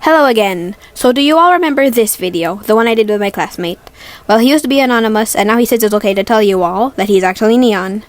Hello again! So do you all remember this video, the one I did with my classmate? Well, he used to be anonymous and now he says it's okay to tell you all that he's actually Neon.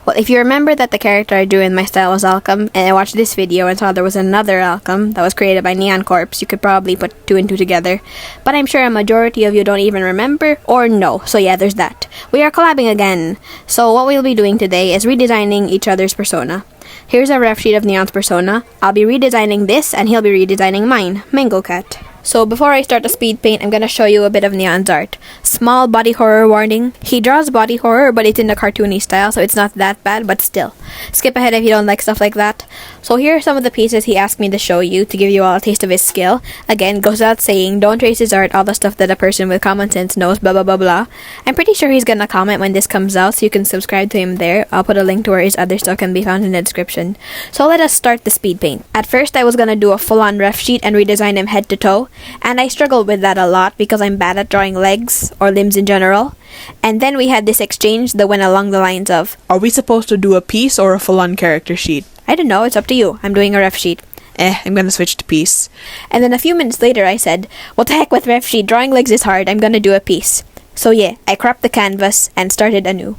Well, if you remember that the character I drew in my style was Alchem, and I watched this video and saw there was another Alchem that was created by Neon Corpse, you could probably put two and two together. But I'm sure a majority of you don't even remember or know, so yeah, there's that. We are collabing again! So what we'll be doing today is redesigning each other's persona. Here's a ref sheet of Neon's persona. I'll be redesigning this and he'll be redesigning mine, Mango Cat. So before I start the speed paint, I'm gonna show you a bit of Neon's art. Small body horror warning. He draws body horror, but it's in the cartoony style, so it's not that bad, but still. Skip ahead if you don't like stuff like that. So here are some of the pieces he asked me to show you to give you all a taste of his skill. Again, goes without saying, don't trace his art, all the stuff that a person with common sense knows, blah blah blah blah. I'm pretty sure he's gonna comment when this comes out, so you can subscribe to him there. I'll put a link to where his other stuff can be found in the description. So let us start the speed paint. At first, I was gonna do a full-on ref sheet and redesign him head to toe. And I struggled with that a lot because I'm bad at drawing legs or limbs in general. And then we had this exchange that went along the lines of, are we supposed to do a piece or a full-on character sheet? I don't know, it's up to you. I'm doing a ref sheet. I'm gonna switch to piece. And then a few minutes later I said, what the heck with ref sheet, drawing legs is hard, I'm gonna do a piece. So yeah, I cropped the canvas and started anew.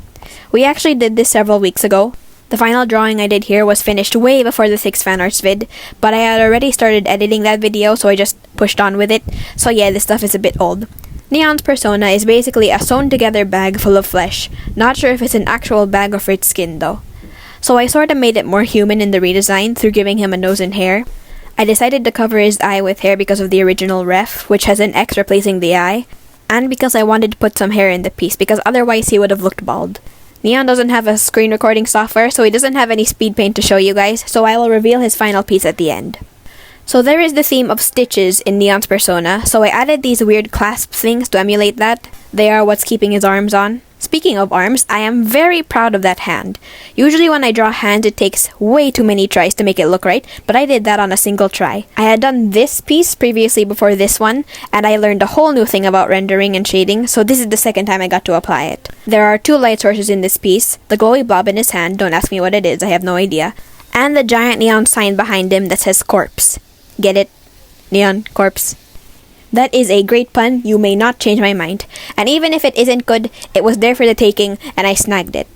We actually did this several weeks ago. The final drawing I did here was finished way before the 6 fan arts vid, but I had already started editing that video, so I just pushed on with it. So yeah, this stuff is a bit old. Neon's persona is basically a sewn together bag full of flesh. Not sure if it's an actual bag of rich skin though. So I sorta made it more human in the redesign through giving him a nose and hair. I decided to cover his eye with hair because of the original ref, which has an X replacing the eye, and because I wanted to put some hair in the piece because otherwise he would have looked bald. Neon doesn't have a screen recording software, so he doesn't have any speed paint to show you guys, so I will reveal his final piece at the end. So there is the theme of stitches in Neon's persona, so I added these weird clasp things to emulate that. They are what's keeping his arms on. Speaking of arms, I am very proud of that hand. Usually when I draw hands, it takes way too many tries to make it look right, but I did that on a single try. I had done this piece previously before this one, and I learned a whole new thing about rendering and shading, so this is the second time I got to apply it. There are 2 light sources in this piece, the glowy blob in his hand, don't ask me what it is, I have no idea, and the giant neon sign behind him that says corpse. Get it? Neon Corpse. That is a great pun, you may not change my mind. And even if it isn't good, it was there for the taking, and I snagged it.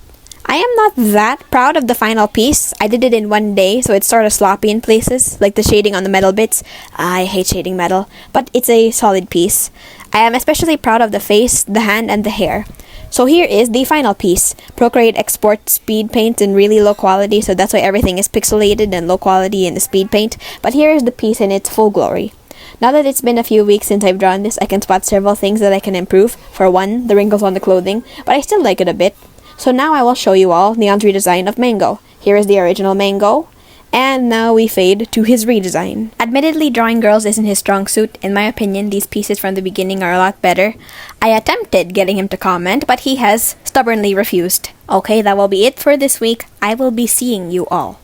I am not that proud of the final piece. I did it in one day, so it's sort of sloppy in places, like the shading on the metal bits. I hate shading metal, but it's a solid piece. I am especially proud of the face, the hand, and the hair. So here is the final piece. Procreate exports speed paint in really low quality, so that's why everything is pixelated and low quality in the speed paint. But here is the piece in its full glory. Now that it's been a few weeks since I've drawn this, I can spot several things that I can improve. For one, the wrinkles on the clothing, but I still like it a bit. So now I will show you all Neon's redesign of Mango. Here is the original Mango, and now we fade to his redesign. Admittedly, drawing girls isn't his strong suit. In my opinion, these pieces from the beginning are a lot better. I attempted getting him to comment, but he has stubbornly refused. Okay, that will be it for this week. I will be seeing you all.